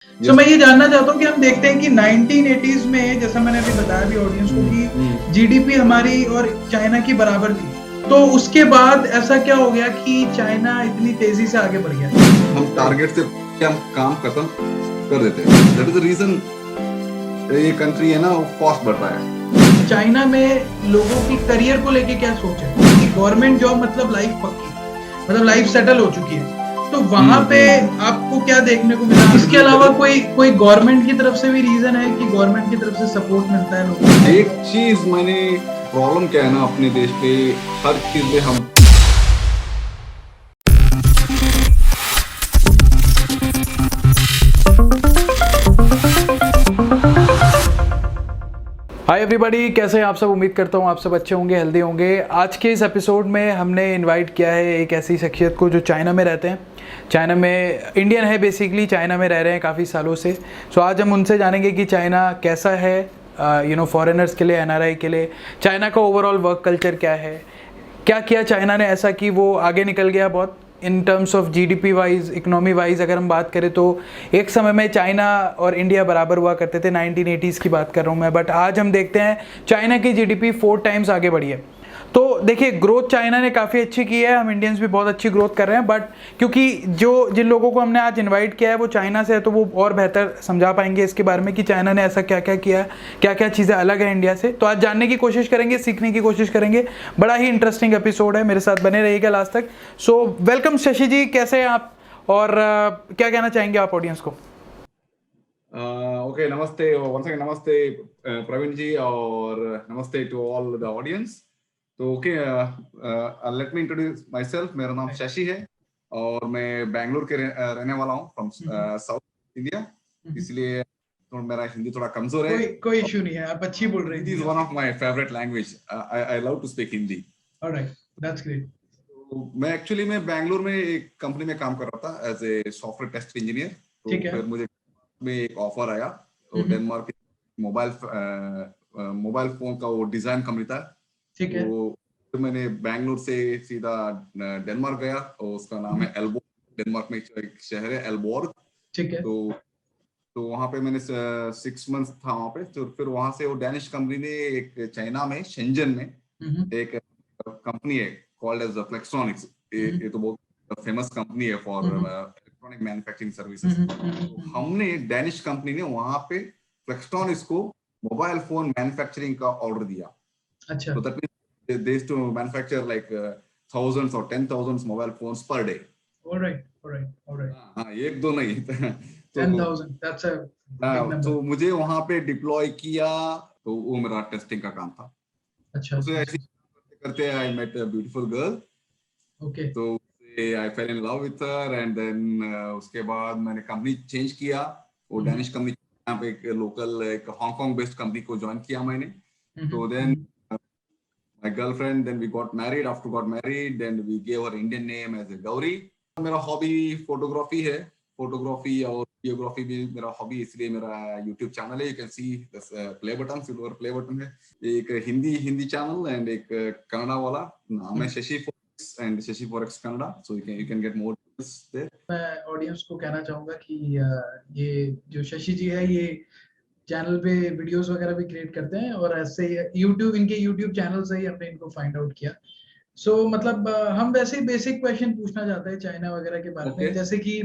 सो मैं ये जानना चाहता हूँ कि हम देखते हैं कि 1980s में, जैसा मैंने अभी बताया भी ऑडियंस को, कि जीडीपी हमारी और चाइना की बराबर थी। तो उसके बाद ऐसा क्या हो गया कि चाइना इतनी तेजी से आगे बढ़ गया? हम टारगेट से हम काम खत्म कर देते हैं। दैट इज द रीजन ये कंट्री है ना, वो फास्ट बढ़ रहा है। चाइना में लोगों की करियर को लेके क्या सोच है कि गवर्नमेंट जॉब मतलब लाइफ पक्की, मतलब लाइफ सेटल हो चुकी है, तो वहां पे आपको क्या देखने को मिला? इसके अलावा कोई कोई गवर्नमेंट की तरफ से भी रीजन है कि गवर्नमेंट की तरफ से सपोर्ट मिलता है लोगों को? एक चीज मैंने प्रॉब्लम क्या है ना अपने देश पे, हर चीज में हम हाय एवरीबॉडी, कैसे हैं आप सब? उम्मीद करता हूँ आप सब अच्छे होंगे, हेल्दी होंगे। आज के इस एपिसोड में हमने इनवाइट किया है एक ऐसी शख्सियत को जो चाइना में रहते हैं। चाइना में इंडियन है, बेसिकली चाइना में रह रहे हैं काफ़ी सालों से। सो आज हम उनसे जानेंगे कि चाइना कैसा है फॉरेनर्स के लिए, एनआरआई के लिए। चाइना का ओवरऑल वर्क कल्चर क्या है, क्या किया चाइना ने ऐसा कि वो आगे निकल गया बहुत in terms of GDP wise, economy wise. अगर हम बात करें तो एक समय में चाइना और इंडिया बराबर हुआ करते थे, 1980s की बात कर रहा हूँ मैं। बट आज हम देखते हैं चाइना की जीडीपी 4 टाइम्स आगे बढ़ी है। तो देखिए, ग्रोथ चाइना ने काफ़ी अच्छी की है, हम इंडियंस भी बहुत अच्छी ग्रोथ कर रहे हैं। बट क्योंकि जिन लोगों को हमने आज इनवाइट किया है वो चाइना से है, तो वो और बेहतर समझा पाएंगे इसके बारे में कि चाइना ने ऐसा क्या क्या किया, क्या क्या चीज़ें अलग है इंडिया से। तो आज जानने की कोशिश करेंगे, सीखने की कोशिश करेंगे। बड़ा ही इंटरेस्टिंग एपिसोड है, मेरे साथ बने रहिएगा लास्ट तक। सो वेलकम शशि जी, कैसे हैं आप और क्या कहना चाहेंगे आप ऑडियंस को? ओके, नमस्ते वंस अगेन, नमस्ते प्रवीण जी, और नमस्ते टू ऑल द ऑडियंस। तो okay, let me introduce my self. मेरा नाम शशि है और मैं बैंगलोर के रहने वाला हूँ, फ्रॉम साउथ इंडिया। इसलिए तो मेरा हिंदी थोड़ा कमजोर है। कोई इशू नहीं है, आप अच्छी बोल रहे हैं। Hindi is one of my favourite language. I love to speak Hindi. Alright, that's great. तो मैं बैंगलोर में एक कंपनी में काम कर रहा था as a software test engineer. तो ठीक है। फिर मुझे में एक ऑफर आया, तो डेनमार्क मोबाइल मोबाइल फोन का वो डिजाइन कंपनी था। ठीक है। तो फिर मैंने बैंगलोर से सीधा डेनमार्क गया, और उसका नाम है एल्बोर्ग। डेनमार्क में एक शहर है एल्बोर्ग। ठीक है। तो वहां पे मैंने 6 मंथ था वहां पे। तो फिर वहां से वो डैनिश कंपनी ने एक चाइना में शेंजन में एक कंपनी है कॉल्ड एज फ्लेक्सट्रॉनिक्स। ये तो बहुत फेमस कंपनी है फॉर इलेक्ट्रॉनिक मैन्युफैक्चरिंग सर्विसेज। तो हमने डैनिश कंपनी ने वहां पे फ्लेक्सट्रॉनिक्स को मोबाइल फोन मैन्युफैक्चरिंग का ऑर्डर दिया। अच्छा। तो that means they used to manufacture like thousands or 10,000 mobile phones per day. Alright, alright, alright. हाँ, एक दो नहीं। तो 10,000, दैट्स अ बिग हाँ, नंबर। तो मुझे वहां पे डिप्लॉय किया। तो वो मेरा टेस्टिंग का काम था। अच्छा, उसे अच्छा, ऐसे अच्छा। करते I met a beautiful girl. Okay. तो I fell in love with her, and then उसके बाद मैंने कंपनी चेंज किया। वो डैनिश कंपनी, यहाँ पे एक लोकल एक हांगकांग बेस्ड कंपनी को ज्वाइन किया मैंने। तो then my girlfriend, then we got married. After got married, then we gave her Indian name as a Gauri. मेरा हॉबी फोटोग्राफी है। फोटोग्राफी और वीडियोग्राफी भी मेरा हॉबी, इसलिए मेरा यूट्यूब चैनल है। You can C play button, silver play button है। एक हिंदी चैनल एंड एक कन्नड़ा वाला। नाम है Shashi forex and Shashi forex Kannada. So you can get more there. मैं ऑडियंस को कहना चाहूंगा कि ये जो शशि जी है, ये चैनल पे वीडियोस वगैरह भी क्रिएट करते हैं, और ऐसे ही यूट्यूब, इनके यूट्यूब चैनल से ही हमने इनको फाइंड आउट किया। मतलब हम वैसे ही बेसिक क्वेश्चन पूछना चाहते हैं चाइना वगैरह के बारे में। जैसे कि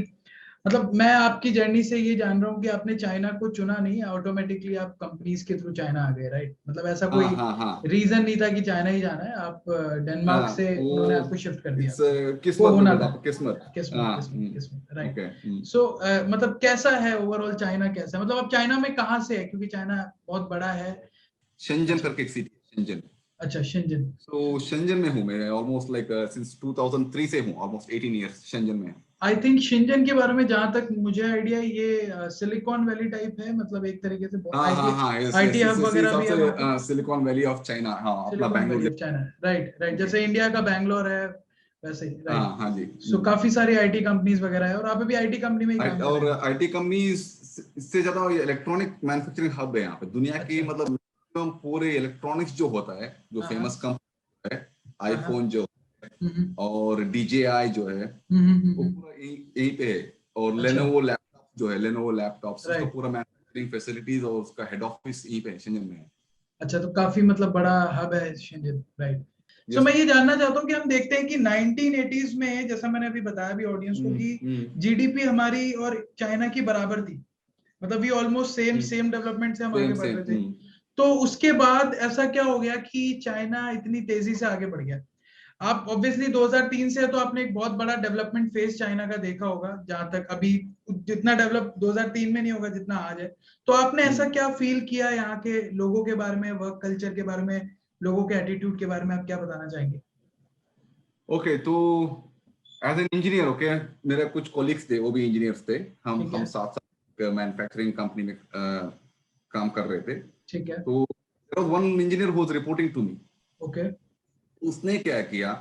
मतलब मैं आपकी जर्नी से ये जान रहा हूँ कि आपने चाइना को चुना नहीं, ऑटोमेटिकली आप कंपनीज के थ्रू चाइना आ गए, राइट? मतलब ऐसा कोई रीजन नहीं था कि चाइना ही जाना है, आप डेनमार्क से उन्होंने आपको शिफ्ट कर दिया, वो किस्मत होना बेटा, था। किस्मत। किस्मत, किस्मत, किस्मत, राइट। ओके। सो मतलब कैसा है ओवरऑल चाइना, कैसा है? मतलब आप चाइना में कहाँ से है, क्योंकि चाइना बहुत बड़ा है। शेंजन अच्छा, करके एक सिटी, शेंजन। अच्छा, शेंजन। तो शेंजन में हूँ मैं ऑलमोस्ट लाइक सिंस 2003 से हूँ, ऑलमोस्ट 18 इयर्स शेंजन में। आई थिंक शेंजन के बारे में जहां तक मुझे आइडिया, ये सिलिकॉन वैली टाइप है, मतलब एक तरीके से हाँ हाँ आईटी हाँ, yes IT yes hub yes, is वगैरह भी है वहां पे। Also silicon valley of China. हाँ, अपना silicon valley Bangalore. Of China, right, right. जैसे इंडिया का बैंगलोर है, वैसे ही, राइट। हाँ हाँ जी। सो काफी सारी आईटी कंपनीज वगैरह है, और आप भी आईटी कंपनी में ही काम कर और रहे हैं? आईटी कंपनी इससे ज्यादा इलेक्ट्रॉनिक मैन्युफैक्चरिंग हब है यहाँ पे दुनिया की। अच्छा। मतलब पूरे इलेक्ट्रॉनिक्स जो होता है, जो हाँ, फेमस हाँ, कंपनी है, हाँ, हाँ। आईफोन जो है, और DJI जो है, वो हम्म। पूरा यहीं यहीं पे है। और अच्छा। लेनोवो लैपटॉप जो है लेनोवो लैपटॉप्स, उसका Right. पूरा मैन्युफैक्चरिंग फैसिलिटीज और उसका हेड ऑफिस यहीं पे शेंजन में है। अच्छा, तो काफी मतलब बड़ा हब है शेंजन, राइट। सो Yes. मैं ये जानना चाहता हूँ कि हम देखते हैं कि 1980s में, जैसा मैंने अभी बताया भी ऑडियंस को, कि जीडीपी हमारी और चाइना की बराबर थी, मतलब वी ऑलमोस्ट सेम डेवलपमेंट से हम आगे बढ़ रहे थे। तो उसके बाद ऐसा क्या हो गया कि चाइना इतनी तेजी से आगे बढ़ गया? आप ऑब्वियसली 2003 से, तो आपने एक बहुत बड़ा डेवलपमेंट फेज चाइना का देखा होगा, जहां तक अभी जितना डेवलप 2003 में नहीं होगा जितना आज है। तो आपने ऐसा क्या फील किया यहाँ के लोगों के बारे में, वर्क कल्चर के बारे में, लोगों के एटीट्यूड के बारे में, आप क्या बताना चाहेंगे? ओके, तो एज एन इंजीनियर, ओके, मेरे कुछ कोलिग्स थे, वो भी इंजीनियर्स थे। हम साथ साथ मैन्युफैक्चरिंग कंपनी में काम कर रहे थे। ठीक है। तो one engineer was reporting to me. Okay. उसने क्या किया,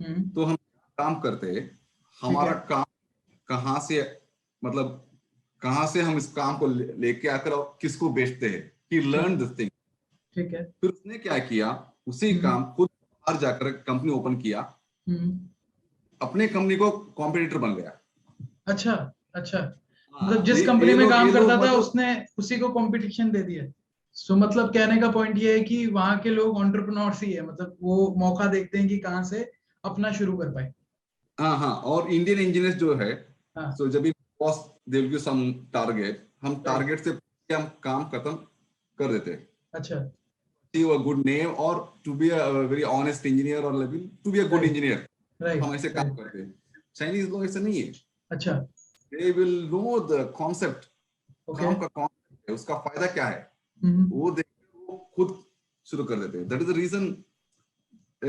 तो हम काम करते, हमारा काम कहाँ से, मतलब कहाँ से हम इस काम को लेके आकर और किसको बेचते हैं, ही लर्न दिस थिंग। ठीक है। फिर उसने क्या किया, उसी काम खुद बाहर जाकर कंपनी ओपन किया, अपने कंपनी को कॉम्पिटिटर बन गया। अच्छा अच्छा, मतलब जिस कंपनी में काम करता था उसने उसी को कंपटीशन दे दिया। सो मतलब कहने का पॉइंट ये है कि वहां के लोग एंटरप्रेन्योर्स ही है, मतलब वो मौका देखते हैं कि कहां से अपना शुरू कर पाए। हाँ हाँ, और इंडियन इंजीनियर्स जो है, हाँ। सो जब भी boss they will give some target, हम टारगेट से हम काम खत्म कर देते। अच्छा। a good name or to be a very honest engineer or level to be a good engineer, हम ऐसे काम करते हैं। चाइनीज लोग ऐसा नहीं है। अच्छा। they will know the concept, काम का कॉन्सेप्ट है, उसका फायदा क्या है, वो देख वो खुद शुरू कर देते हैं। दैट इज द रीजन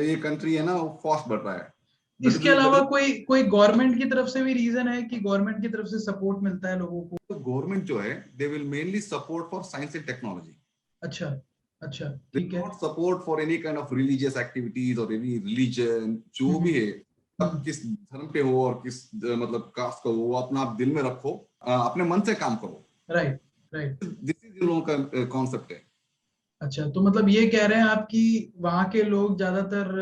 ये कंट्री है ना, वो फास्ट बढ़ रहा है। इसके अलावा कोई गवर्नमेंट की तरफ से भी रीजन है कि गवर्नमेंट की तरफ से सपोर्ट मिलता है लोगों को? तो गवर्नमेंट जो है, they will mainly support for science and technology. अच्छा अच्छा, ठीक है। Not support for any kind of religious activities और एनी रिलीजन, जो भी है, अब किस धर्म पे हो और किस मतलब कास्ट का हो, वो अपना आप दिल में रखो, अपने मन से काम करो। Right right, this is in लोगों का कॉन्सेप्ट है। अच्छा, तो मतलब ये कह रहे हैं आप कि वहाँ के लोग ज्यादातर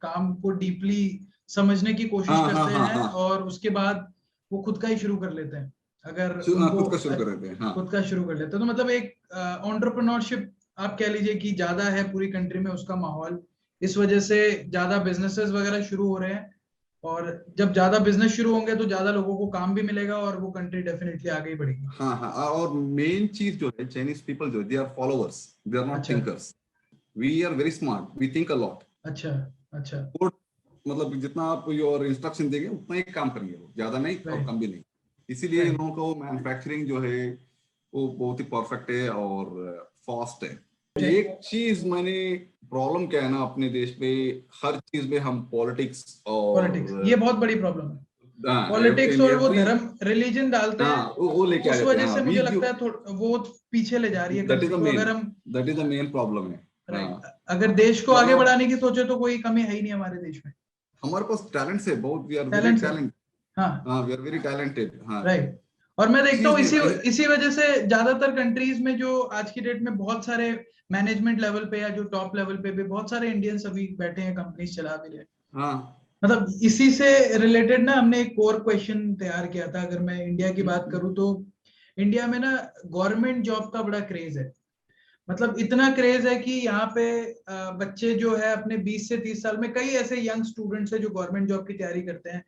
काम को डीपली समझने की कोशिश करते हैं और उसके बाद वो खुद का ही शुरू कर लेते हैं। अगर उनको खुद का शुरू कर देते हैं, खुद का शुरू कर लेते हैं, तो मतलब एक एंटरप्रेन्योरशिप आप कह लीजिए कि ज्यादा है पूरी कंट्री में, उसका माहौल, इस वजह से ज्यादा बिजनेसेस वगैरह शुरू हो रहे हैं। और जब ज्यादा बिजनेस शुरू होंगे तो ज्यादा लोगों को काम भी मिलेगा और वो कंट्री डेफिनेटली आगे ही बढ़ेगी। हाँ हाँ, और मेन चीज जो है, चाइनीज पीपल जो, they are followers, they are not thinkers. We are very smart, we think a lot. अच्छा अच्छा, मतलब जितना आप योर इंस्ट्रक्शन देंगे उतना ही काम करेंगे वो, ज्यादा नहीं और कम भी नहीं। इसीलिए इन लोगों को मैन्युफैक्चरिंग जो है वो बहुत ही परफेक्ट है और फास्ट है। एक चीज मैंने प्रॉब्लम क्या है ना अपने देश में, हर चीज में हम पॉलिटिक्स और ये बहुत बड़ी प्रॉब्लम है। पॉलिटिक्स और वो धर्म, रिलीजन डालते हैं, वो लेके आ उस जाते हैं। वजह से मुझे लगता है वो पीछे ले जा रही है कंट्री को। अगर हम, that is the main problem है। अगर देश को आगे बढ़ाने की सोचे तो कोई कमी है ही नहीं हमारे देश में। हमारे पास टैलेंट्स है बहुत, वी आर वेरी टैलेंट, हाँ we are very talented. Right. और मैं देखता हूँ इसी वजह से ज्यादातर कंट्रीज में जो आज की डेट में बहुत सारे मैनेजमेंट लेवल पे या जो टॉप लेवल पे भी बहुत सारे इंडियंस अभी बैठे हैं, कंपनीज चला भी रहे। मतलब इसी से रिलेटेड ना हमने एक कोर क्वेश्चन तैयार किया था। अगर मैं इंडिया की बात करूं तो इंडिया में ना गवर्नमेंट जॉब का बड़ा क्रेज है। मतलब इतना क्रेज है कि यहाँ पे बच्चे जो है अपने 20 से 30 साल में, कई ऐसे यंग स्टूडेंट्स हैं जो गवर्नमेंट जॉब की तैयारी करते हैं।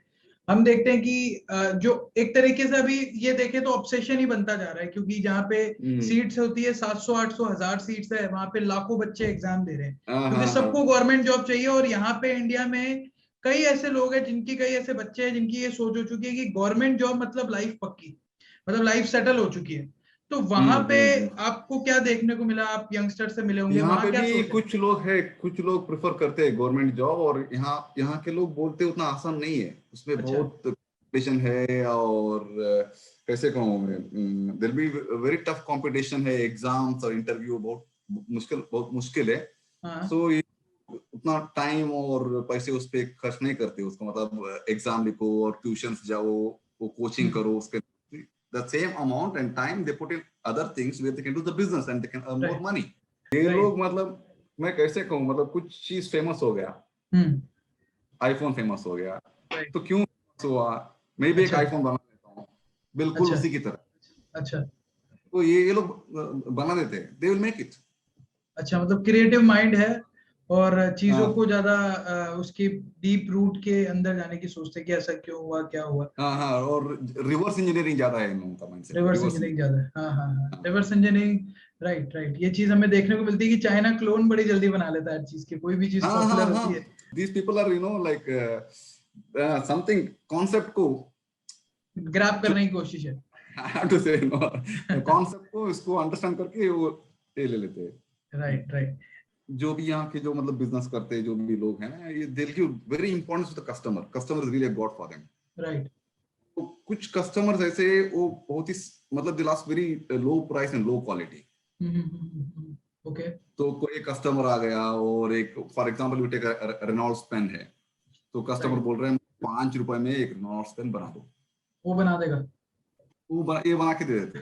हम देखते हैं कि जो एक तरीके से अभी ये देखें तो ऑब्सेशन ही बनता जा रहा है, क्योंकि जहाँ पे सीट्स होती है 700 800 1000 सीट्स है, वहां पे लाखों बच्चे एग्जाम दे रहे हैं, क्योंकि सबको गवर्नमेंट जॉब चाहिए। और यहाँ पे इंडिया में कई ऐसे लोग हैं जिनकी, कई ऐसे बच्चे हैं जिनकी ये सोच हो चुकी है कि गवर्नमेंट जॉब मतलब लाइफ पक्की, मतलब लाइफ सेटल हो चुकी है। तो वहां पे आपको क्या देखने को मिला? आप यंगस्टर से मिले होंगे, यहाँ पे भी कुछ लोग है, कुछ लोग प्रेफर करते हैं गवर्नमेंट जॉब, और यहाँ के लोग बोलते उतना आसान नहीं है, उसमें बहुत कंपटीशन है। और कैसे कहूँ मैं, there be very tough competition है, एग्जाम्स और इंटरव्यू बहुत मुश्किल है। सो उतना टाइम और पैसे उस पर खर्च नहीं करते, उसको मतलब एग्जाम लिखो और ट्यूशन जाओ, वो कोचिंग करो, उसके the same amount and time they put in other things where they can do the business and they can earn more money. ये लोग मतलब मैं कैसे कहूँ, मतलब कुछ चीज फेमस हो गया, आईफोन फेमस हो गया, तो क्यों हुआ, मैं भी एक आईफोन बना लेता हूँ बिल्कुल उसी की तरह। अच्छा तो ये लोग बना देते हैं, दे विल मेक इट। अच्छा, मतलब क्रिएटिव माइंड है और चीजों हाँ को ज्यादा उसकी डीप रूट के अंदर जाने की सोचते हैं कि ऐसा क्यों हुआ, क्या हुआ। हाँ हाँ, और रिवर्स इंजीनियरिंग ज्यादा है इन लोगों का माइंडसेट, रिवर्स रिवर्स इंजीनियरिंग ज्यादा है, हाँ हाँ हाँ, engineering. Reverse engineering. Right right, ये चीज हमें देखने को मिलती है कि चाइना क्लोन बड़ी जल्दी बना लेता है हर चीज की, कोई भी चीज हाँ हाँ पॉपुलर हाँ, होती है। These people are like something concept को ग्रैब जो, करने की कोशिश है। टू से कॉन्सेप्ट को इसको अंडरस्टैंड करके वो ये ले लेते हैं। राइट राइट जो भी यहाँ के जो मतलब बिजनेस करते हैं जो भी लोग हैं ना, ये they give very importance to the customer, customer is really a god for them. Right. तो कुछ कस्टमर्स ऐसे वो बहुत ही मतलब they last very low price and low quality. Okay. तो कोई कस्टमर आ गया और एक for example we take Reynolds pen है, तो कस्टमर राइट, बोल रहे हैं 5 रुपए में एक रेनॉल्ड्स पेन बना दो, वो बना देगा। ये बना के दे देते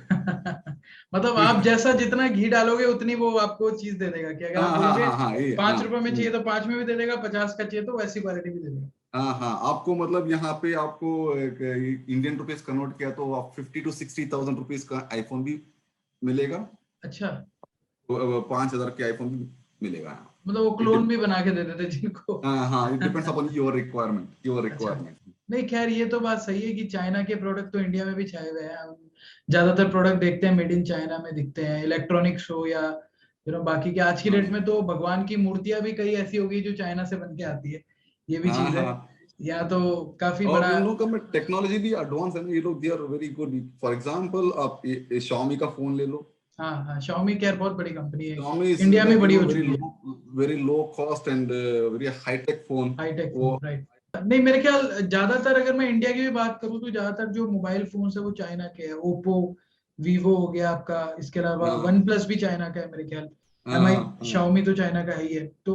मतलब हैं। आप जैसा जितना घी डालोगे उतनी वो आपको चीज दे देगा कि अगर हाँ आप हाँ बोलोगे हाँ हाँ, ये 5 रुपए में चाहिए तो 5 में भी दे देगा, 50 का चाहिए तो वैसी क्वालिटी भी दे देगा। हाँ हाँ, आपको मतलब यहाँ पे आपको इंडियन रुपीस कन्वर्ट किया तो आप 50 to 60,000 रुपीज का आईफोन भी मिलेगा, अच्छा, तो 5,000 के आईफोन भी मिलेगा। मतलब वो इट क्लोन भी बना के दे देते जिनको। हाँ हाँ, it depends upon your requirement, your अच्छा, रिक्वायरमेंट। नहीं खैर ये तो बात सही है कि चाइना के प्रोडक्ट तो इंडिया में भी छाए हुए हैं। हम ज्यादातर प्रोडक्ट देखते हैं मेड इन चाइना में दिखते हैं, इलेक्ट्रॉनिक्स हो या बाकी के। आज की डेट में तो भगवान की मूर्तियां भी कई ऐसी हो गई जो चाइना से बन के आती है, ये भी हाँ चीज है। हाँ, यहाँ तो काफी और बड़ा। इन लोगों का में टेक्नोलॉजी भी एडवांस है ना, ये लोग they are very good. For example आप ये Xiaomi का फोन ले लो, हाँ हाँ, Xiaomi केयर बहुत बड़ी कंपनी है, Xiaomi इज इंडिया में लाइक बड़ी हो वेरी चुकी है। Low, very low cost and very high tech phone. High tech वो फोन, राइट। नहीं मेरे ख्याल ज्यादातर अगर मैं इंडिया की भी बात करूँ तो ज्यादातर जो मोबाइल फोन है वो चाइना के हैं। ओप्पो, वीवो हो गया आपका, इसके अलावा हाँ वन प्लस भी चाइना का है मेरे ख्याल। एम आई, हाँ हाँ शाओमी तो चाइना का ही है। तो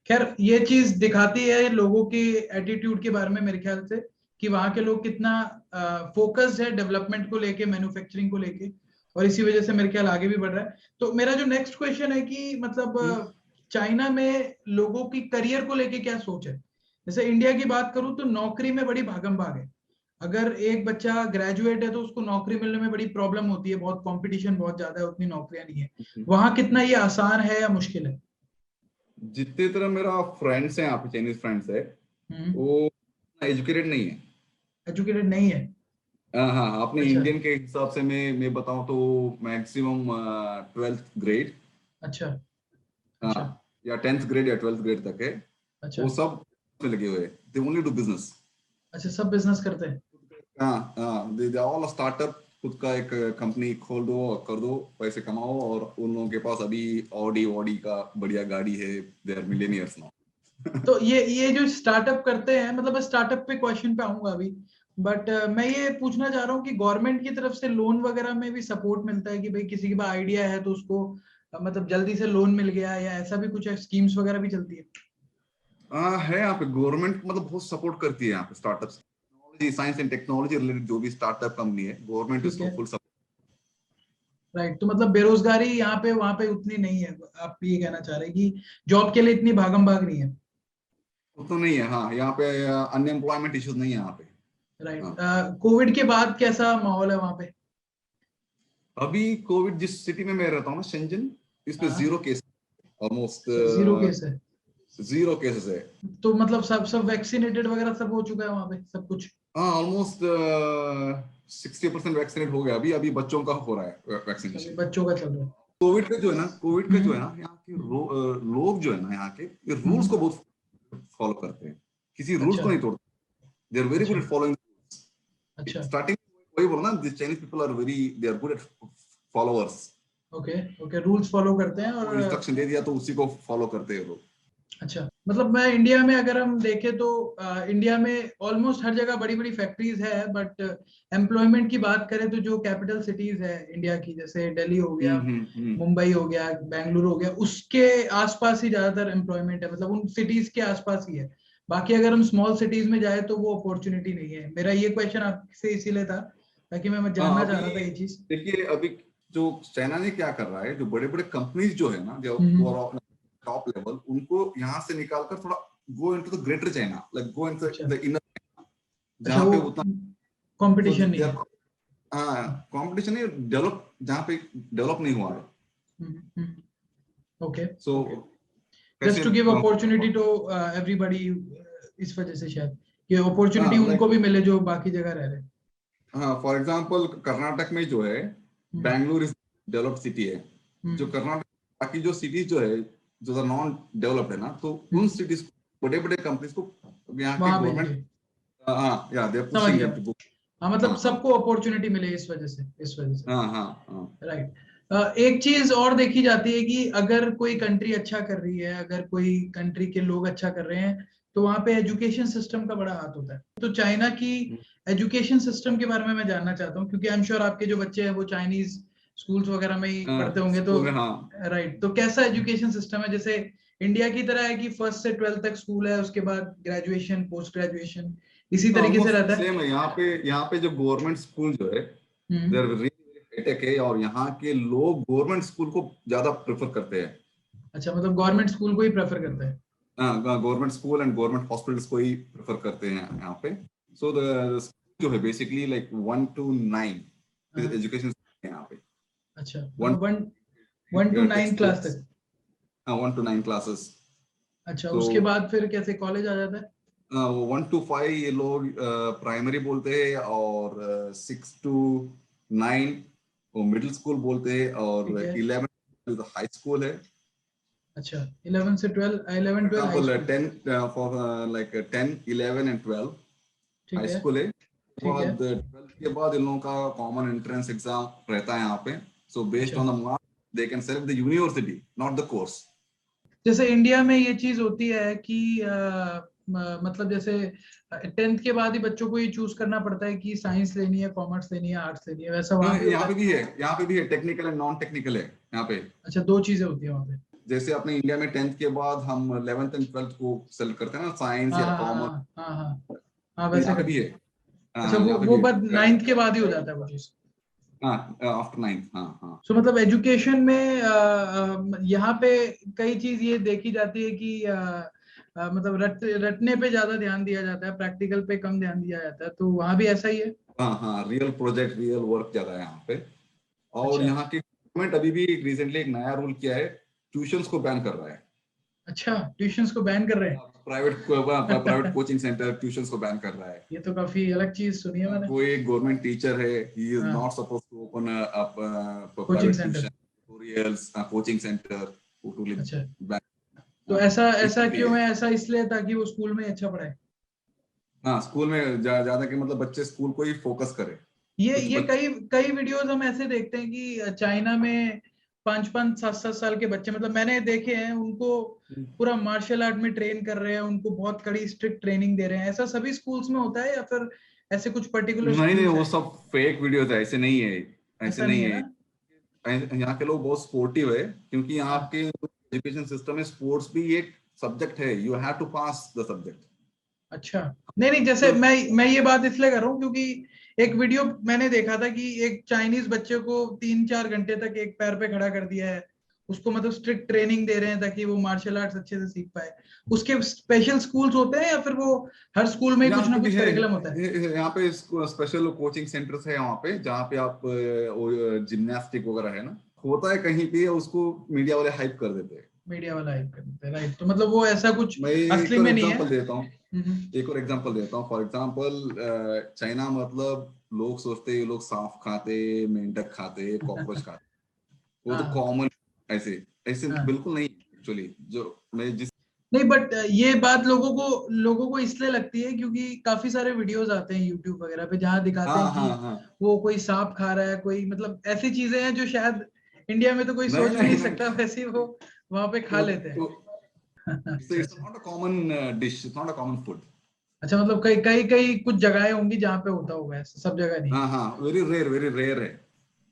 खैर ये चीज दिखाती है लोगों के एटीट्यूड के बारे में मेरे ख्याल से, कि वहाँ के लोग कितना फोकस्ड है डेवलपमेंट को लेके, मैन्युफैक्चरिंग को लेके, और इसी वजह से मेरे ख्याल आगे भी बढ़ रहा है। तो मेरा जो नेक्स्ट क्वेश्चन है कि मतलब हम्म, चाइना में लोगों की करियर को लेके क्या सोच है। जैसे इंडिया की बात करूं तो नौकरी में बड़ी भागम भाग है। अगर एक बच्चा ग्रेजुएट है तो उसको नौकरी मिलने में बड़ी प्रॉब्लम होती है, बहुत कंपटीशन बहुत ज्यादा है, उतनी नौकरियां नहीं है। वहां कितना ये आसान है या मुश्किल है? जितने तरह मेरा फ्रेंड्स हैं यहाँ पे, चाइनीज फ्रेंड्स है, हम्म। वो एजुकेटेड नहीं है। एजुकेटेड नहीं है? हाँ हाँ, अपने अच्छा इंडियन के हिसाब से मैं बताऊं तो मैक्सिमम 12th ग्रेड, अच्छा हाँ, अच्छा या 10th ग्रेड या 12th ग्रेड तक है। अच्छा वो सब में लगे हुए हैं, दे ओनली डू बिजनेस। अच्छा, सब बिजनेस करते हैं। हाँ हाँ, दे ऑल स्टार्टअप, खुद का एक कंपनी खोल दो और कर दो, पैसे कमाओ। और उन लोगों के पास अभी ऑडी ऑडी का बढ़िया गाड़ी है, दे आर मिलियनियर्स नाउ। तो ये जो स्टार्टअप करते हैं, मतलब मैं स्टार्टअप पे क्वेश्चन पे आऊंगा अभी, बट मैं ये पूछना चाह रहा हूँ कि गवर्नमेंट की तरफ से लोन वगैरह में भी सपोर्ट मिलता है कि भाई किसी के पास आइडिया है तो उसको मतलब जल्दी से लोन मिल गया, या ऐसा भी कुछ है, स्कीम्स वगैरह भी चलती है? हाँ है, यहाँ पे गवर्नमेंट मतलब बहुत सपोर्ट करती है यहाँ पे startups, technology science and technology related जो भी स्टार्टअप कंपनी है, गवर्नमेंट ठीक उसको है, फुल सपोर्ट। राइट। तो मतलब बेरोजगारी यहाँ पे वहां पे उतनी नहीं है, आप ये कहना चाह रहे हैं कि जॉब के लिए इतनी भागम भाग नहीं है? तो नहीं है, हाँ, यहाँ पे अनएम्प्लॉयमेंट इश्यूज नहीं है यहाँ पे। राइट। हाँ, कोविड के बाद कैसा माहौल है वहां पे? अभी कोविड जिस सिटी में मैं रहता हूँ ना, शेंजन, इस पे हाँ, 0 केस, ऑलमोस्ट अच्छा, जीरो केस है? 0 केसेस है। तो मतलब सब सब वैक्सीनेटेड वगैरह सब हो चुका है वहां पे, सब कुछ? हाँ, ऑलमोस्ट 60% वैक्सीनेट हो गया, अभी अभी बच्चों का हो रहा है अच्छा, अभी वैक्सीनेशन। बच्चों का चल रहा है। कोविड का जो है ना, कोविड का जो है हम्म ना, यहाँ के हम्म लोग जो है ना यहाँ के, ये रूल्स हम्म, को बहुत फॉलो करते हैं, किसी रूल्स अच्छा को नहीं तोड़ते। दे आर वेरी अच्छा गुड एट फॉलोइंग। अच्छा। स्टार्टिंग वही बोला ना, the Chinese people are very, they are good at followers. Okay okay, rules follow करते हैं वो और इंस्ट्रक्शन दे दिया तो उसी को फॉलो करते हैं लोग। अच्छा, मतलब मैं इंडिया में अगर हम देखें तो इंडिया में ऑलमोस्ट हर जगह बड़ी बड़ी फैक्ट्रीज है, बट एम्प्लॉयमेंट की बात करें तो जो कैपिटल सिटीज है इंडिया की, जैसे दिल्ली हो गया, हम्म। मुंबई हो गया, बेंगलुरु हो गया, उसके आसपास ही ज्यादातर एम्प्लॉयमेंट है, मतलब उन सिटीज के आसपास ही है। बाकी अगर हम स्मॉल सिटीज में जाए तो वो अपॉर्चुनिटी नहीं है। मेरा ये क्वेश्चन आपसे इसीलिए था ताकि मैं हाँ, जानना चाह अभी रहा था ये चीज। देखिए, अभी जो चाइना ने क्या कर रहा है, जो बड़े बड़े कंपनीज जो है ना, जो हम्म, टॉप लेवल, उनको यहाँ से निकालकर थोड़ा go into the greater China, like go into अच्छा द इनर, अच्छा, जहाँ वो पे उतना, so कंपटीशन नहीं they है। are हाँ कंपटीशन नहीं, डेवलप जहाँ पे डेवलप नहीं हुआ है। Okay, so just to give opportunity to everybody, इस वजह से शायद ये अपॉर्चुनिटी उनको भी मिले जो बाकी जगह रह रहे हैं। हाँ फॉर एग्जांपल कर्नाटक में जो है बैंगलोर इज डेवलप्ड सिटी है, जो कर्नाटक बाकी जो सिटीज जो है जो नॉन डेवलप्ड है ना, तो उन सिटीज बड़े बड़े कंपनीज को यहाँ के गवर्नमेंट समझ गया। हाँ मतलब सबको अपॉर्चुनिटी मिले इस वजह से। राइट। एक चीज और देखी जाती है कि अगर कोई कंट्री अच्छा कर रही है, अगर कोई कंट्री के लोग अच्छा कर रहे हैं, तो वहां पे एजुकेशन सिस्टम का बड़ा हाथ होता है। तो चाइना की एजुकेशन सिस्टम के बारे में मैं जानना चाहता हूँ, क्योंकि आई एम श्योर आपके जो बच्चे हैं वो चाइनीज स्कूल्स वगैरह में ही पढ़ते होंगे। तो राइट, तो कैसा एजुकेशन सिस्टम है? जैसे इंडिया की तरह है कि 1st से 12th तक स्कूल है, उसके बाद ग्रेजुएशन, पोस्ट ग्रेजुएशन, इसी तरीके से रहता है? सेम है यहाँ पे जो गवर्नमेंट स्कूल जो है है, और यहाँ के लोग गवर्नमेंट स्कूल को ज्यादा प्रेफर करते हैं। अच्छा, मतलब गवर्नमेंट स्कूल को ही प्रेफर करते हैं? Government school and government hospitals को ही प्रेफर करते हैं यहाँ पे। सो द जो है बेसिकली लाइक 1 to 9 एजुकेशन यहाँ पे। अच्छा, 1 to 9 क्लास तक? 1 to 9 क्लासेस। अच्छा, उसके बाद फिर कैसे कॉलेज आ जाता है? 1 to 5 ये लोग प्राइमरी बोलते हैं, और 6 to 9 वो मिडिल स्कूल बोलते हैं, और 11 हाई स्कूल है। अच्छा, 11 से 12, 11 12 high school. 10 for like 10 11 and 12 high school है। बाद 12 के बाद इन लोगों का कॉमन एंट्रेंस एग्जाम रहता है यहाँ पे। So based on the marks they can select the university, not the course. जैसे इंडिया में ये चीज होती है कि मतलब जैसे 10th के बाद ही बच्चों को ये चूज करना पड़ता है कि साइंस लेनी है, कॉमर्स लेनी है, आर्ट्स लेनी है, वैसा वहाँ यहाँ पे भी है टेक्निकल एंड नॉन टेक्निकल है यहाँ पे। अच्छा, 2 चीजें होती है वहाँ पे। जैसे अपने इंडिया में 10th के बाद हम 11th एंड 12th को सेलेक्ट करते हैं ना, साइंस या कॉमर्स। हाँ वैसे यहाँ पे भी है। अच्छा, वो बस 9th के बाद ही हो जाता है वो चीज? After 9th। सो मतलब एजुकेशन में यहाँ पे कई चीज ये देखी जाती है कि मतलब रटने पे ज्यादा ध्यान दिया जाता है, प्रैक्टिकल पे कम ध्यान दिया जाता है। तो वहाँ भी ऐसा ही है? हाँ, रियल प्रोजेक्ट, रियल वर्क ज्यादा है यहाँ पे। और यहाँ की गवर्नमेंट अभी भी रिसेंटली एक नया रूल किया है, ट्यूशंस को बैन कर रहा है। अच्छा, ट्यूशंस को बैन कर रहे हैं? प्राइवेट कोचिंग सेंटर ट्यूशंस को बैन कर रहा है। ये तो काफी अलग चीज सुनी है मैंने। कोई एक गवर्नमेंट टीचर है, he is not supposed to open a coaching centre, tutorials, coaching centre. अच्छा, तो ऐसा क्यों है? ऐसा इसलिए ताकि वो स्कूल में अच्छा पढ़ाए? हाँ, स्कूल में ज्यादा कि मतलब बच्चे स्कूल को ही फोकस करें। ये कई वीडियोस हम ऐसे देखते हैं कि चाइना में 5-5 7-7 साल के बच्चे, मतलब मैंने देखे हैं, उनको पूरा मार्शल आर्ट में ट्रेन कर रहे हैं, उनको बहुत कड़ी स्ट्रिक्ट ट्रेनिंग दे रहे हैं। ऐसा सभी स्कूल्स में होता है या फिर ऐसे कुछ पर्टिकुलर? नहीं, वो सब फेक वीडियोस है, ऐसे नहीं है। ऐसे नहीं है। यहाँ के लोग बहुत स्पोर्टिव है, क्योंकि यहाँ के एजुकेशन सिस्टम में स्पोर्ट्स भी एक सब्जेक्ट है। You have to pass the subject. अच्छा, नहीं, जैसे मैं ये बात इसलिए कर रहा हूँ क्योंकि एक वीडियो मैंने देखा था कि एक चाइनीज बच्चे को 3-4 घंटे तक एक पैर पे खड़ा कर दिया है, उसको मतलब स्ट्रिक्ट ट्रेनिंग दे रहे हैं ताकि वो मार्शल आर्ट्स अच्छे से सीख पाए। उसके स्पेशल स्कूल्स होते हैं या फिर वो हर स्कूल में कुछ ना कुछ करिकुलम होता है? यहाँ पे स्पेशल कोचिंग सेंटर्स है वहाँ पे, जहाँ पे आप जिम्नास्टिक वगैरह है ना, होता है कहीं पे, उसको मीडिया वाले हाइप कर देते हैं। मीडिया वाला हाइप कर देते हैं, राइट। तो मतलब वो ऐसा कुछ असली में नहीं है। एक और एग्जांपल देता हूँ। फॉर एग्जांपल चाइना, मतलब लोग सोचते हैं ये लोग सांप खाते, मेंढक खाते, कॉकरोच खाते, वो तो कॉमन। ऐसे बिल्कुल नहीं एक्चुअली। जो मैं जिस नहीं, बट ये बात लोगों को इसलिए लगती है क्योंकि काफी सारे वीडियोस आते हैं यूट्यूब वगैरह पे जहाँ दिखाते हैं कि वो कोई सांप खा रहा है, कोई मतलब ऐसी चीजें हैं जो शायद इंडिया में तो कोई सोच भी नहीं सकता, वैसे वो वहां पे खा लेते हैं। It's not a common dish, it's not a common food. अच्छा, मतलब कई कुछ जगहें होंगी जहाँ पे होता होगा, सब जगह नहीं? हाँ, वेरी रेयर है।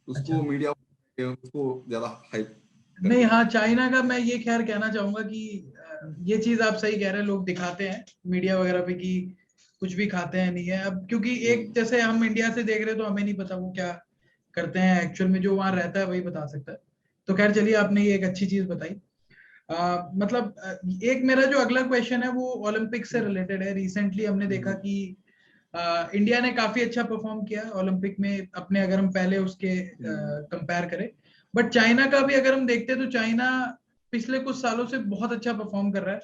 उसको मीडिया उसको ज्यादा हाइप नहीं। हाँ, चाइना का मैं ये खैर कहना चाहूंगा कि ये चीज आप सही कह रहे हैं, लोग दिखाते हैं मीडिया वगैरह पे कि कुछ भी खाते हैं, नहीं है। अब क्योंकि एक जैसे हम इंडिया से देख रहे हैं तो हमें नहीं पता वो क्या करते हैं एक्चुअल में, जो वहां रहता है वही बता सकता है। तो खैर चलिए, आपने ये एक अच्छी चीज बताई। मतलब एक मेरा जो अगला क्वेश्चन है वो ओलंपिक से रिलेटेड है। रिसेंटली हमने देखा कि इंडिया ने काफी अच्छा परफॉर्म किया ओलंपिक में अपने, अगर हम पहले उसके कंपेयर करें। बट चाइना का भी अगर हम देखते हैं तो चाइना पिछले कुछ सालों से बहुत अच्छा परफॉर्म कर रहा है।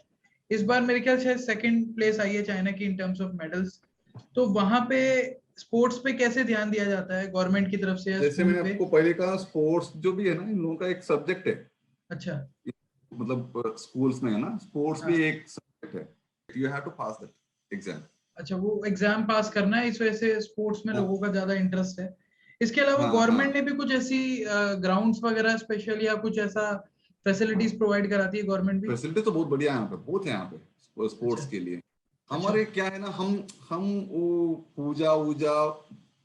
इस बार मेरे ख्याल से सेकंड प्लेस आई है चाइना की इन टर्म्स ऑफ मेडल्स। तो वहां पे स्पोर्ट्स पे कैसे ध्यान दिया जाता है गवर्नमेंट की तरफ से या जैसे स्कूल मैंने पे? आपको पहले कहा, स्पोर्ट्स जो भी है ना, इन लोगों का एक सब्जेक्ट है। अच्छा। मतलब स्कूल्स में है ना, स्पोर्ट्स हाँ। भी एक सब्जेक्ट है। You have to pass that exam. अच्छा, वो एग्जाम पास करना है, इस वजह से स्पोर्ट्स में हाँ लोगों का ज्यादा इंटरेस्ट है। इसके अलावा हाँ गवर्नमेंट हाँ। ने भी कुछ ऐसी ग्राउंड्स वगैरह स्पेशल या कुछ ऐसा फैसिलिटीज प्रोवाइड कराती है गवर्नमेंट भी? फैसिलिटी तो बहुत बढ़िया है यहाँ पे, बहुत है यहाँ पे अच्छा। स्पोर्ट्स के लिए। अच्छा। हमारे क्या है ना, हम वो पूजा वूजा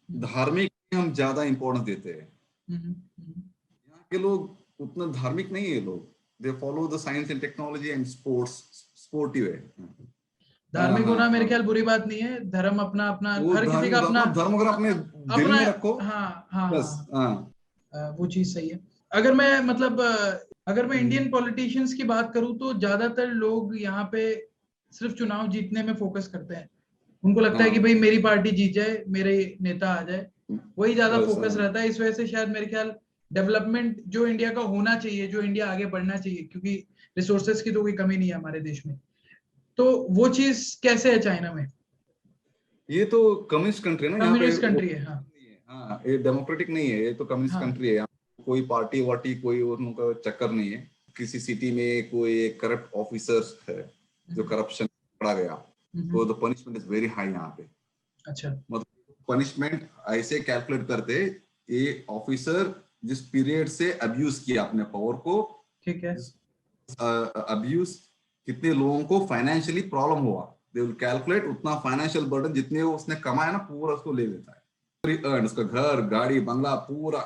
धार्मिक में हम ज्यादा इम्पोर्टेंस देते हैं। यहाँ के लोग उतना धार्मिक नहीं है लोग। They follow the science and technology and sports, sportive है। हाँ धार्मिक हाँ होना मेरे हाँ। ख्याल बुरी बात नहीं है, धर्म अपना अपना, वो हर किसी का धार्मिक, अपना अपना धर्म अगर अपने दिल अपना। में रखो, हाँ हाँ बस। हाँ। हाँ वो चीज सही है। अगर मैं मतलब अगर मैं हम्म, इंडियन पॉलिटिशियंस की बात करूं तो ज्यादातर लोग यहाँ पे सिर्फ चुनाव जीतने में फोकस करते हैं। उनको लगता है कि हाँ भाई मेरी पार्टी जीत जाए, मेरे नेता आ जाए, वही ज्यादा बस। फोकस रहता है। इस वजह से शायद मेरे ख्याल डेवलपमेंट जो इंडिया का होना चाहिए, जो इंडिया आगे बढ़ना चाहिए, क्योंकि रिसोर्सेज की तो कोई कमी नहीं है हमारे देश में, तो वो चीज कैसे है चाइना में? ये तो कम्युनिस्ट कंट्री है ना यहाँ पे, कम्युनिस्ट वो कंट्री है, हाँ। नहीं है। हाँ, ये डेमोक्रेटिक नहीं है, ये तो कम्युनिस्ट हाँ। कंट्री है। यहाँ कोई पार्टी वार्टी कोई उनका चक्कर नहीं है। किसी सिटी में कोई करप्ट ऑफिसर है जो करप्शन पकड़ा गया, तो the punishment is very high यहाँ पे। अच्छा। मतलब पनिशमेंट ऐसे कैलकुलेट करते, ये ऑफिसर जिस पीरियड से अब्यूज किया अपने पावर को, ठीक है। अब्यूज कितने लोगों को फाइनेंशियली प्रॉब्लम हुआ, दे विल कैलकुलेट उतना फाइनेंशियल बर्डन जितने उसने कमाया ना, पूरा उसको ले लेता है। उसका घर गाड़ी बंगला पूरा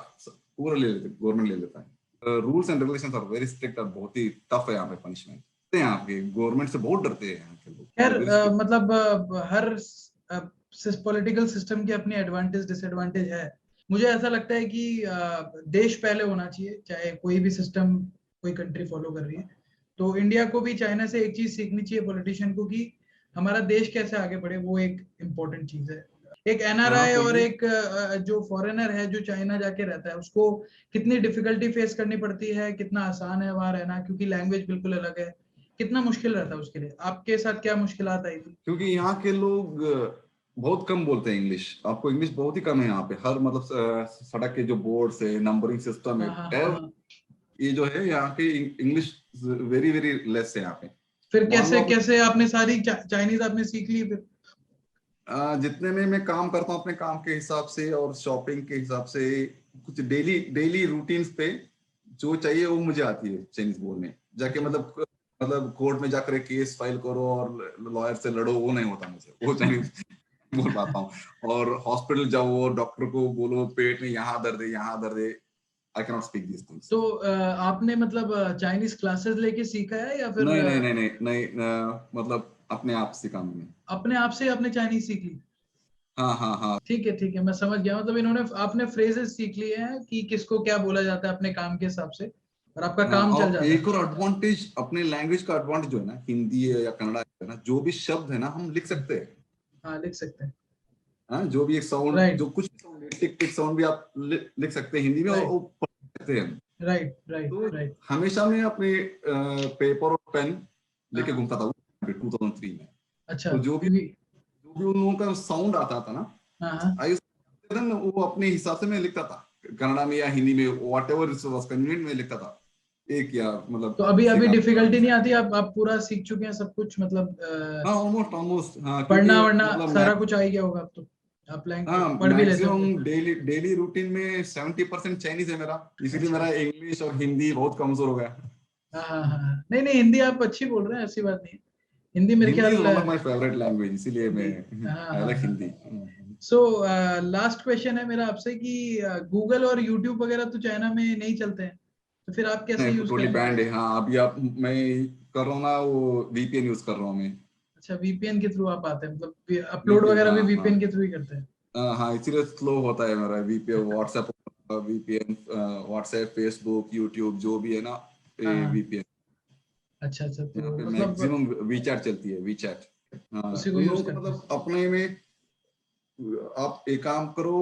पूरा ले लेते, गवर्नमेंट ले लेता है। Rules and regulations are very strict और बहुत ही टफ है यहाँ पे पनिशमेंट। यहाँ पे गवर्नमेंट से बहुत डरते हैं यहाँ के लोग, खैर वेरी स्ट्रिक्ट। मतलब हर पॉलिटिकल सिस्टम की अपनी एडवांटेज डिसएडवांटेज है। मुझे ऐसा लगता है कि देश पहले होना चाहिए, चाहे कोई भी सिस्टम कोई कंट्री फॉलो कर रही है। तो इंडिया को भी चाइना से एक चीज सीखनी चाहिए पॉलिटिशियन को, कि हमारा देश कैसे आगे बढ़े, वो एक इम्पोर्टेंट चीज है। एक हाँ एनआरआई और पहले एक जो फॉरेनर है जो चाइना जाके रहता है, उसको कितनी डिफिकल्टी फेस करनी पड़ती है, कितना आसान है वहां रहना, क्योंकि लैंग्वेज बिल्कुल अलग है, कितना मुश्किल रहता है उसके लिए? आपके साथ क्या मुश्किलात आई थी? क्योंकि यहाँ के लोग बहुत कम बोलते हैं इंग्लिश। आपको इंग्लिश बहुत ही कम है यहाँ पे। हर मतलब सड़क के जो बोर्ड है, नंबरिंग सिस्टम हाँ है, हाँ हाँ हाँ। ये जो है यहाँ के इंग्लिश वेरी वेरी लेस है यहाँ पे। फिर मान लो कैसे आप कैसे आपने सारी चाइनीज आपने सीख ली फिर? जितने में मैं काम करता हूँ अपने काम के हिसाब से और शॉपिंग के हिसाब से, कुछ डेली डेली रूटीन्स पे जो चाहिए वो मुझे आती है चाइनीज बोलने। जाके अच्छा। मतलब कोर्ट में जाकर केस फाइल करो और लॉयर से लड़ो, वो नहीं होता मुझे, वो चाइनीज बोल पाता हूँ। और हॉस्पिटल जाओ, डॉक्टर को बोलो पेट में यहाँ दर्द है यहाँ दर्द है, I can not speak this things. तो आपने मतलब चाइनीज क्लासेस लेके सीखा है या फिर नहीं नहीं नहीं नहीं नहीं, मतलब अपने आप से काम में। अपने आप से आपने चाइनीज सीख ली? हाँ हाँ हाँ ठीक है, मैं समझ गया। मतलब इन्होंने आपने फ्रेजेस सीख लिए हैं कि किसको क्या बोला जाता है अपने काम के हिसाब से, और आपका हाँ। काम चल और जाता है। एक और एडवांटेज, अपने लैंग्वेज का एडवांटेज जो है ना, हिंदी है या कन्नड़ा है ना, जो भी शब्द है ना हम लिख सकते हैं। हाँ, लिख सकते हैं। हाँ, जो भी एक साउंड, राइट जो कुछ साउंड टिक टिक साउंड भी आप लिख सकते हैं हिंदी में, और राइट वो पढ़ सकते हैं हम। राइट राइट तो राइट। हमेशा मैं अपने पेपर और पेन लेके हाँ। घूमता था 2003 में। अच्छा, तो क्योंकि जो भी उन लोगों का साउंड आता था ना, हाँ हाँ। आई वो अपने हिसाब से मैं लिखता था, कन्नड़ा में या हिंदी में, व्हाट एवर वाज कन्वीनियंट में लिखता था। एक या तो मतलब अभी अभी सीखा। डिफिकल्टी नहीं आती? आप पूरा सीख चुके हैं सब कुछ, मतलब हाँ ऑलमोस्ट ऑलमोस्ट, हाँ क्योंकि पढ़ना वढ़ना मतलब सारा कुछ आ ही गया होगा अब तो? आप हाँ पढ़ भी लेते होंगे? मैक्सिमम डेली डेली रूटीन में 70% चाइनीज है मेरा, इसीलिए अच्छा। मेरा इंग्लिश और हिंदी बहुत कमजोर हो गया। हाँ हाँ हाँ, नहीं नहीं, हिंदी आप अच्छी बोल रहे हैं, ऐसी बात नहीं है। हिंदी मेरे हिंदी इज ख्याल one of my favourite language, इसीलिए मैं हिंदी। हाँ आई हाँ लाइक हाँ। हिंदी। सो लास्ट क्वेश्चन है मेरा आपसे कि गूगल और यूट्यूब वगैरह तो चाइना में नहीं चलते हैं, तो फिर आप कैसे नहीं यूज टोटली करते हैं? बैंड है। हाँ अभी आप, मैं कर रहा हूँ ना वो वीपीएन यूज कर रहा हूँ मैं। अच्छा, वीपीएन के थ्रू आप आते हैं, मतलब अपलोड वीपीएन, वगैरह हाँ भी हाँ वीपीएन के थ्रू ही करते हैं? हाँ, इसीलिए स्लो होता है मेरा VPN, WhatsApp VPN, WhatsApp Facebook YouTube जो भी है ना, हाँ हाँ। वीपीएन। अच्छा अच्छा, यहाँ तो पे मतलब मैक्सिमम वीचैट चलती है, वीचैट। हाँ उसी को उन यूज लोगों को करते हैं। मतलब अपने में आप एक काम करो,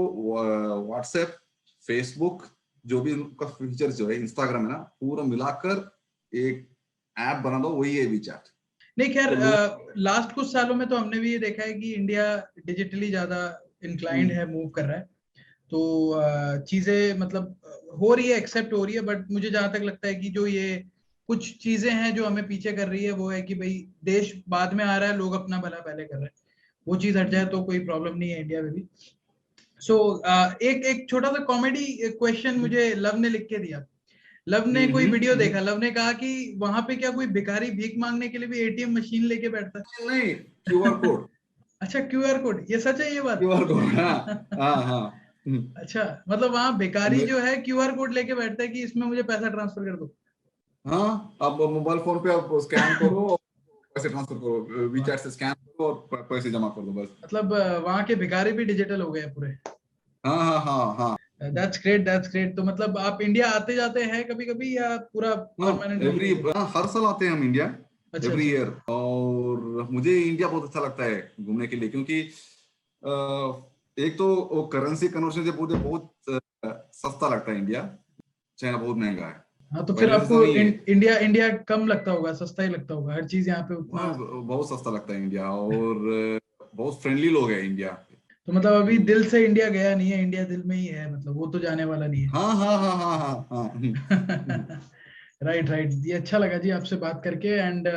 व्हाट्सएप, फेसबुक, जो भी उनका फीचर जो है, इंस्टाग्राम है ना, पूरा मिलाकर एक ऐप बना दो, वही है वीचैट। नहीं खैर, लास्ट कुछ सालों में तो हमने भी ये देखा है कि इंडिया डिजिटली ज्यादा इंक्लाइंड है, मूव कर रहा है, तो चीजें मतलब हो रही है, एक्सेप्ट हो रही है, बट मुझे जहां तक लगता है कि जो ये कुछ चीजें हैं जो हमें पीछे कर रही है, वो है कि भाई देश बाद में आ रहा है, लोग अपना भला पहले कर रहे हैं, वो चीज हट जाए तो कोई प्रॉब्लम नहीं है इंडिया में भी। सो एक छोटा सा कॉमेडी क्वेश्चन मुझे लव ने लिख के दिया। लव ने कोई वीडियो देखा, लव ने कहा कि वहां पे क्या कोई भिखारी भीख मांगने के लिए भी एटीएम मशीन लेके बैठता है? नहीं, क्यूआर कोड। अच्छा, क्यूआर कोड, ये सच है ये बात? क्यूआर कोड, हाँ। अच्छा, मतलब वहां भिखारी जो है क्यूआर कोड लेके बैठता है कि इसमें मुझे पैसा ट्रांसफर कर दो। हाँ, आप मोबाइल फोन पे आप स्कैन करो और पैसे ट्रांसफर करो, वीचैट से स्कैन करो और पैसे जमा कर दो, बस। मतलब वहां के भिखारी भी डिजिटल हो गए हैं पूरे। हाँ। That's great, that's great. तो मतलब आप इंडिया आते जाते हैं कभी कभी या पूरा परमानेंटली? हर साल आते हैं हम इंडिया, अच्छा, एवरी ईयर। और मुझे इंडिया बहुत अच्छा लगता है घूमने के लिए, क्योंकि एक तो वो करेंसी कन्वर्शन से बहुत सस्ता लगता है इंडिया, चाइना बहुत महंगा है। हाँ, तो फिर आपको इंडिया कम लगता होगा, सस्ता ही लगता होगा, हर चीज यहाँ पे उतना? बहुत सस्ता लगता है इंडिया, और बहुत फ्रेंडली लोग हैं इंडिया। तो मतलब अभी दिल से इंडिया गया नहीं है, इंडिया दिल में ही है, मतलब वो तो जाने वाला नहीं है। हाँ। राइट राइट, ये अच्छा लगा जी आपसे बात करके। एंड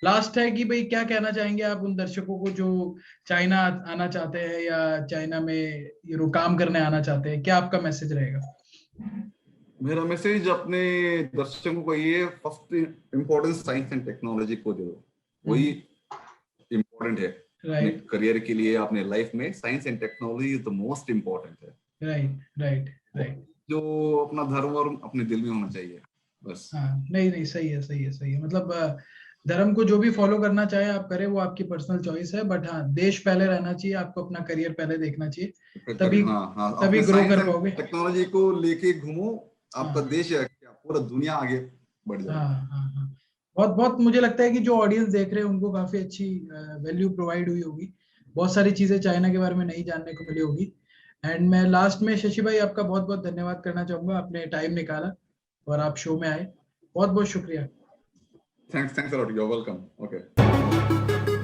लास्ट है कि भाई क्या कहना चाहेंगे आप उन दर्शकों को जो चाइना आना चाहते हैं या चाइना में काम करने आना चाहते हैं, क्या आपका मैसेज रहेगा? मेरा मैसेज अपने दर्शकों को ये, first importance science and technology को दो, वही इम्पोर्टेंट है। राइट, करियर के लिए, अपने लाइफ में science and technology is the most important है। राइट। जो अपना धर्म और अपने दिल में होना चाहिए, बस। हाँ, नहीं, सही है। मतलब धर्म को जो भी फॉलो करना चाहे आप करें, वो आपकी पर्सनल चॉइस है, बट हाँ, देश पहले रहना चाहिए, आपको अपना करियर पहले देखना चाहिए, तभी ग्रो कर पाओगे। टेक्नोलॉजी को लेके घूमो, आपका देश है, पूरा दुनिया आगे बढ़ जाएगा। हाँ। बहुत मुझे लगता है कि जो ऑडियंस देख रहे हैं उनको काफी अच्छी वैल्यू प्रोवाइड हुई होगी, बहुत सारी चीजें चाइना के बारे में नहीं जानने को मिली होगी। एंड मैं लास्ट में शशि भाई आपका बहुत धन्यवाद करना चाहूंगा, आपने टाइम निकाला और आप शो में आए, बहुत शुक्रिया। Thanks a lot, you are welcome. Okay.